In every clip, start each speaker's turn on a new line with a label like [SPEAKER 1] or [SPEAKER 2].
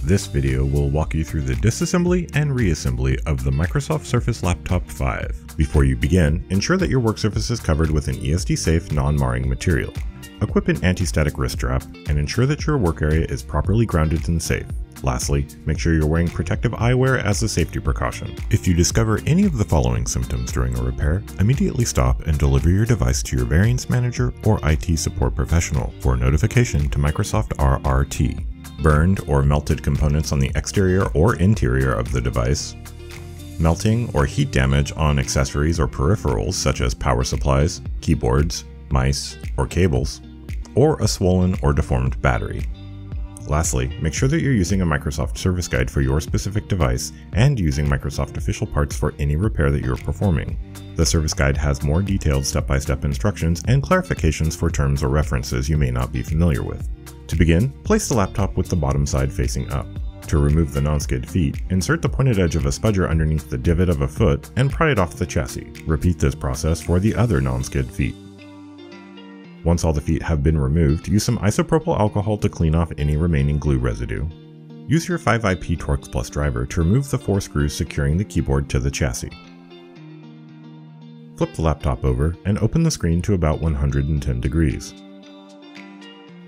[SPEAKER 1] This video will walk you through the disassembly and reassembly of the Microsoft Surface Laptop 5. Before you begin, ensure that your work surface is covered with an ESD-safe, non-marring material. Equip an anti-static wrist strap, and ensure that your work area is properly grounded and safe. Lastly, make sure you're wearing protective eyewear as a safety precaution. If you discover any of the following symptoms during a repair, immediately stop and deliver your device to your variance manager or IT support professional for notification to Microsoft RRT. Burned or melted components on the exterior or interior of the device, melting or heat damage on accessories or peripherals such as power supplies, keyboards, mice, or cables, or a swollen or deformed battery. Lastly, make sure that you're using a Microsoft service guide for your specific device and using Microsoft official parts for any repair that you're performing. The service guide has more detailed step-by-step instructions and clarifications for terms or references you may not be familiar with. To begin, place the laptop with the bottom side facing up. To remove the non-skid feet, insert the pointed edge of a spudger underneath the divot of a foot and pry it off the chassis. Repeat this process for the other non-skid feet. Once all the feet have been removed, use some isopropyl alcohol to clean off any remaining glue residue. Use your 5IP Torx Plus driver to remove the 4 screws securing the keyboard to the chassis. Flip the laptop over and open the screen to about 110 degrees.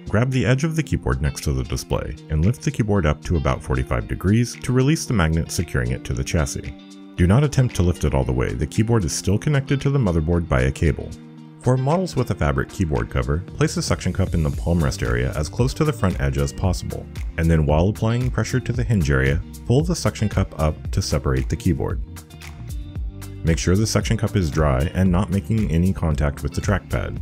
[SPEAKER 1] Grab the edge of the keyboard next to the display and lift the keyboard up to about 45 degrees to release the magnet securing it to the chassis. Do not attempt to lift it all the way, the keyboard is still connected to the motherboard by a cable. For models with a fabric keyboard cover, place a suction cup in the palm rest area as close to the front edge as possible, and then while applying pressure to the hinge area, pull the suction cup up to separate the keyboard. Make sure the suction cup is dry and not making any contact with the trackpad.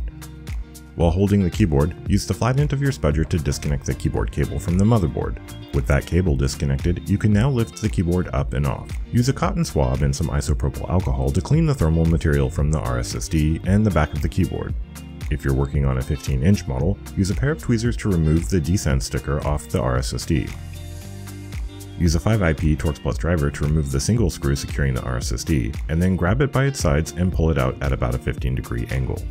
[SPEAKER 1] While holding the keyboard, use the flat end of your spudger to disconnect the keyboard cable from the motherboard. With that cable disconnected, you can now lift the keyboard up and off. Use a cotton swab and some isopropyl alcohol to clean the thermal material from the rSSD and the back of the keyboard. If you're working on a 15-inch model, use a pair of tweezers to remove the descent sticker off the rSSD. Use a 5IP Torx Plus driver to remove the single screw securing the rSSD, and then grab it by its sides and pull it out at about a 15-degree angle.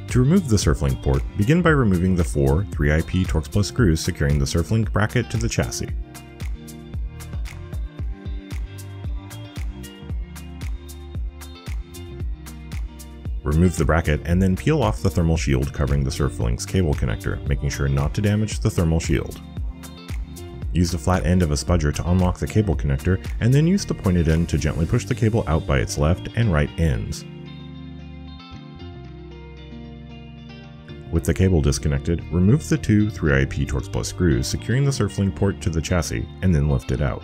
[SPEAKER 1] To remove the Surflink port, begin by removing the 4 3IP Torx Plus screws securing the Surflink bracket to the chassis. Remove the bracket and then peel off the thermal shield covering the Surflink's cable connector, making sure not to damage the thermal shield. Use the flat end of a spudger to unlock the cable connector, and then use the pointed end to gently push the cable out by its left and right ends. With the cable disconnected, remove the 2 3IP Torx Plus screws securing the Surflink port to the chassis, and then lift it out.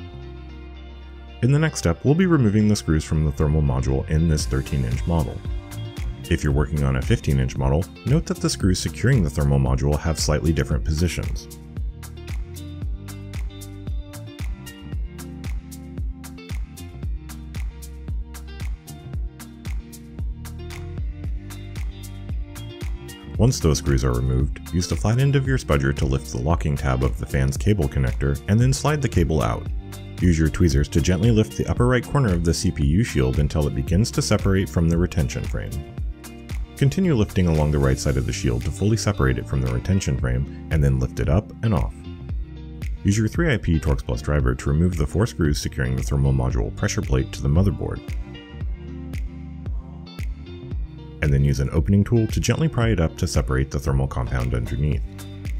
[SPEAKER 1] In the next step, we'll be removing the screws from the thermal module in this 13-inch model. If you're working on a 15-inch model, note that the screws securing the thermal module have slightly different positions. Once those screws are removed, use the flat end of your spudger to lift the locking tab of the fan's cable connector and then slide the cable out. Use your tweezers to gently lift the upper right corner of the CPU shield until it begins to separate from the retention frame. Continue lifting along the right side of the shield to fully separate it from the retention frame and then lift it up and off. Use your 3IP Torx Plus driver to remove the 4 screws securing the thermal module pressure plate to the motherboard, and then use an opening tool to gently pry it up to separate the thermal compound underneath.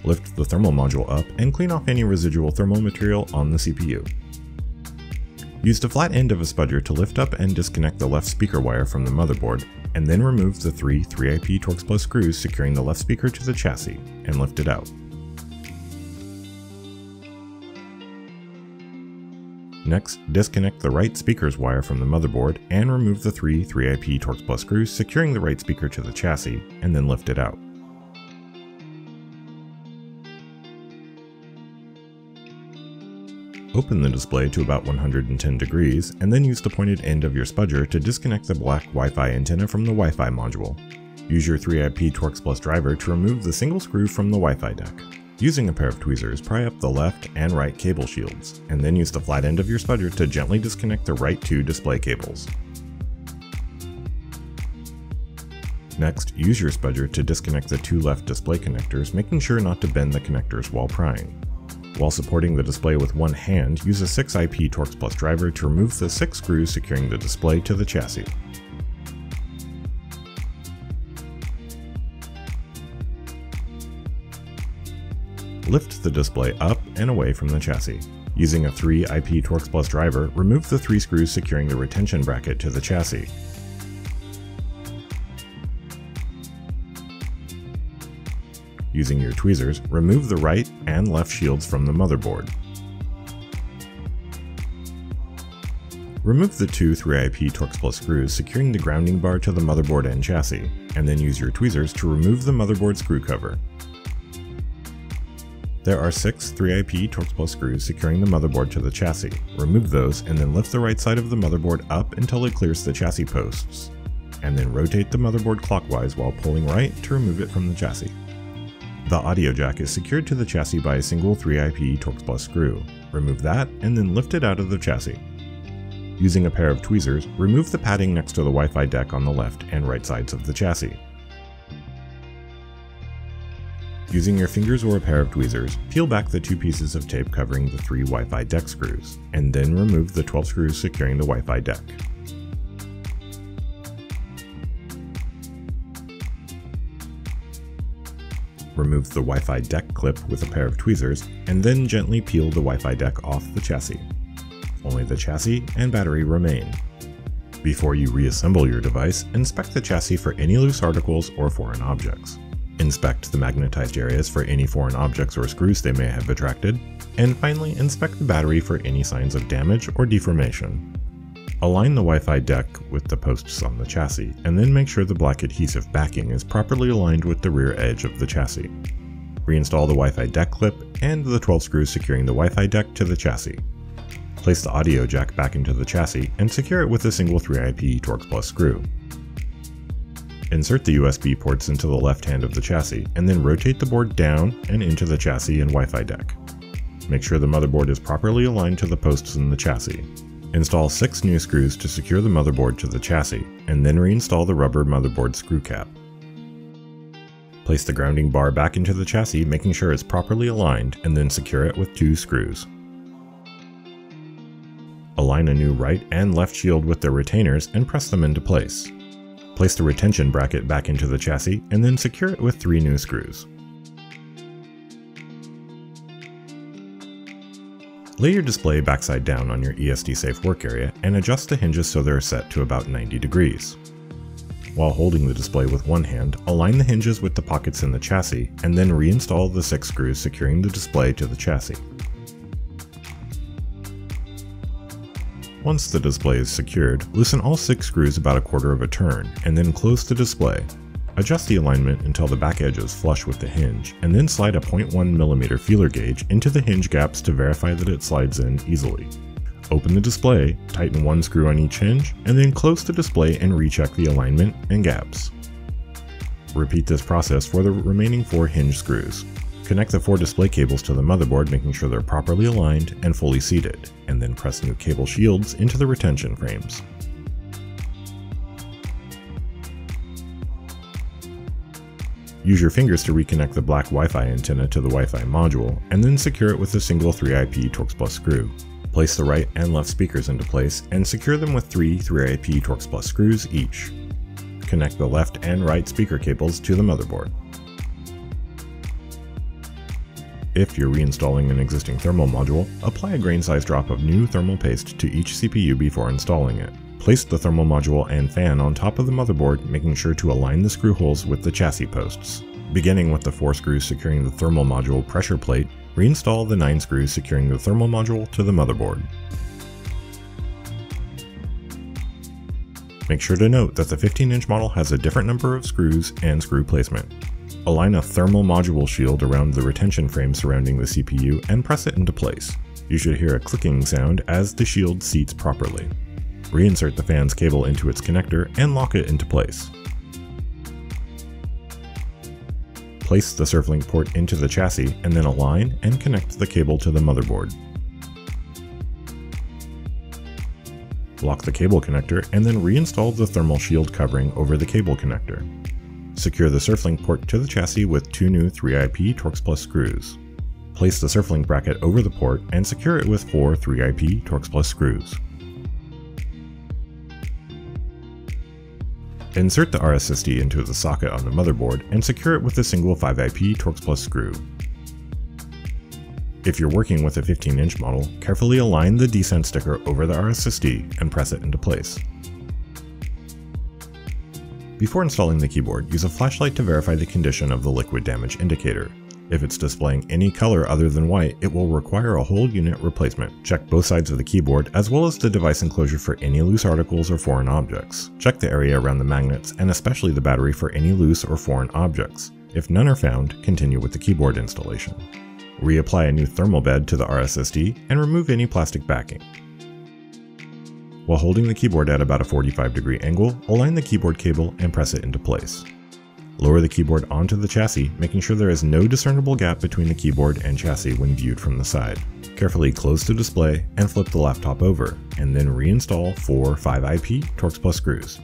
[SPEAKER 1] Lift the thermal module up and clean off any residual thermal material on the CPU. Use the flat end of a spudger to lift up and disconnect the left speaker wire from the motherboard, and then remove the 3 3IP Torx Plus screws securing the left speaker to the chassis, and lift it out. Next, disconnect the right speaker's wire from the motherboard and remove the 3 3IP Torx Plus screws securing the right speaker to the chassis, and then lift it out. Open the display to about 110 degrees, and then use the pointed end of your spudger to disconnect the black Wi-Fi antenna from the Wi-Fi module. Use your 3IP Torx Plus driver to remove the single screw from the Wi-Fi deck. Using a pair of tweezers, pry up the left and right cable shields, and then use the flat end of your spudger to gently disconnect the right 2 display cables. Next, use your spudger to disconnect the 2 left display connectors, making sure not to bend the connectors while prying. While supporting the display with one hand, use a 6IP Torx Plus driver to remove the 6 screws securing the display to the chassis. Lift the display up and away from the chassis. Using a 3IP Torx Plus driver, remove the 3 screws securing the retention bracket to the chassis. Using your tweezers, remove the right and left shields from the motherboard. Remove the two 3IP Torx Plus screws securing the grounding bar to the motherboard and chassis, and then use your tweezers to remove the motherboard screw cover. There are 6 3IP Torx Plus screws securing the motherboard to the chassis. Remove those and then lift the right side of the motherboard up until it clears the chassis posts, and then rotate the motherboard clockwise while pulling right to remove it from the chassis. The audio jack is secured to the chassis by a single 3IP Torx Plus screw. Remove that and then lift it out of the chassis. Using a pair of tweezers, remove the padding next to the Wi-Fi deck on the left and right sides of the chassis. Using your fingers or a pair of tweezers, peel back the 2 pieces of tape covering the 3 Wi-Fi deck screws, and then remove the 12 screws securing the Wi-Fi deck. Remove the Wi-Fi deck clip with a pair of tweezers, and then gently peel the Wi-Fi deck off the chassis. Only the chassis and battery remain. Before you reassemble your device, inspect the chassis for any loose articles or foreign objects. Inspect the magnetized areas for any foreign objects or screws they may have attracted, and finally inspect the battery for any signs of damage or deformation. Align the Wi-Fi deck with the posts on the chassis, and then make sure the black adhesive backing is properly aligned with the rear edge of the chassis. Reinstall the Wi-Fi deck clip and the 12 screws securing the Wi-Fi deck to the chassis. Place the audio jack back into the chassis and secure it with a single 3IP Torx Plus screw. Insert the USB ports into the left hand of the chassis, and then rotate the board down and into the chassis and Wi-Fi deck. Make sure the motherboard is properly aligned to the posts in the chassis. Install 6 new screws to secure the motherboard to the chassis, and then reinstall the rubber motherboard screw cap. Place the grounding bar back into the chassis, making sure it's properly aligned, and then secure it with 2 screws. Align a new right and left shield with their retainers and press them into place. Place the retention bracket back into the chassis, and then secure it with 3 new screws. Lay your display backside down on your ESD-safe work area and adjust the hinges so they're set to about 90 degrees. While holding the display with one hand, align the hinges with the pockets in the chassis, and then reinstall the 6 screws securing the display to the chassis. Once the display is secured, loosen all 6 screws about 1/4 of a turn, and then close the display. Adjust the alignment until the back edge is flush with the hinge, and then slide a 0.1mm feeler gauge into the hinge gaps to verify that it slides in easily. Open the display, tighten 1 screw on each hinge, and then close the display and recheck the alignment and gaps. Repeat this process for the remaining 4 hinge screws. Connect the 4 display cables to the motherboard, making sure they're properly aligned and fully seated, and then press new cable shields into the retention frames. Use your fingers to reconnect the black Wi-Fi antenna to the Wi-Fi module, and then secure it with a single 3IP Torx Plus screw. Place the right and left speakers into place, and secure them with 3 3IP Torx Plus screws each. Connect the left and right speaker cables to the motherboard. If you're reinstalling an existing thermal module, apply a grain-size drop of new thermal paste to each CPU before installing it. Place the thermal module and fan on top of the motherboard, making sure to align the screw holes with the chassis posts. Beginning with the 4 screws securing the thermal module pressure plate, reinstall the 9 screws securing the thermal module to the motherboard. Make sure to note that the 15-inch model has a different number of screws and screw placement. Align a thermal module shield around the retention frame surrounding the CPU and press it into place. You should hear a clicking sound as the shield seats properly. Reinsert the fan's cable into its connector and lock it into place. Place the Surflink port into the chassis and then align and connect the cable to the motherboard. Lock the cable connector and then reinstall the thermal shield covering over the cable connector. Secure the Surflink port to the chassis with 2 new 3IP Torx Plus screws. Place the Surflink bracket over the port and secure it with 4 3IP Torx Plus screws. Insert the rSSD into the socket on the motherboard and secure it with a single 5IP Torx Plus screw. If you're working with a 15-inch model, carefully align the descent sticker over the rSSD and press it into place. Before installing the keyboard, use a flashlight to verify the condition of the liquid damage indicator. If it's displaying any color other than white, it will require a whole unit replacement. Check both sides of the keyboard as well as the device enclosure for any loose articles or foreign objects. Check the area around the magnets and especially the battery for any loose or foreign objects. If none are found, continue with the keyboard installation. Reapply a new thermal bed to the rSSD and remove any plastic backing. While holding the keyboard at about a 45-degree angle, align the keyboard cable and press it into place. Lower the keyboard onto the chassis, making sure there is no discernible gap between the keyboard and chassis when viewed from the side. Carefully close the display and flip the laptop over, and then reinstall 4 5IP Torx Plus screws.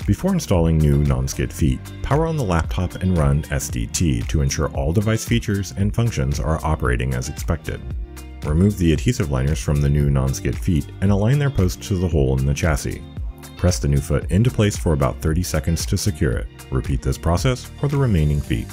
[SPEAKER 1] Before installing new non-skid feet, power on the laptop and run SDT to ensure all device features and functions are operating as expected. Remove the adhesive liners from the new non-skid feet and align their posts to the hole in the chassis. Press the new foot into place for about 30 seconds to secure it. Repeat this process for the remaining feet.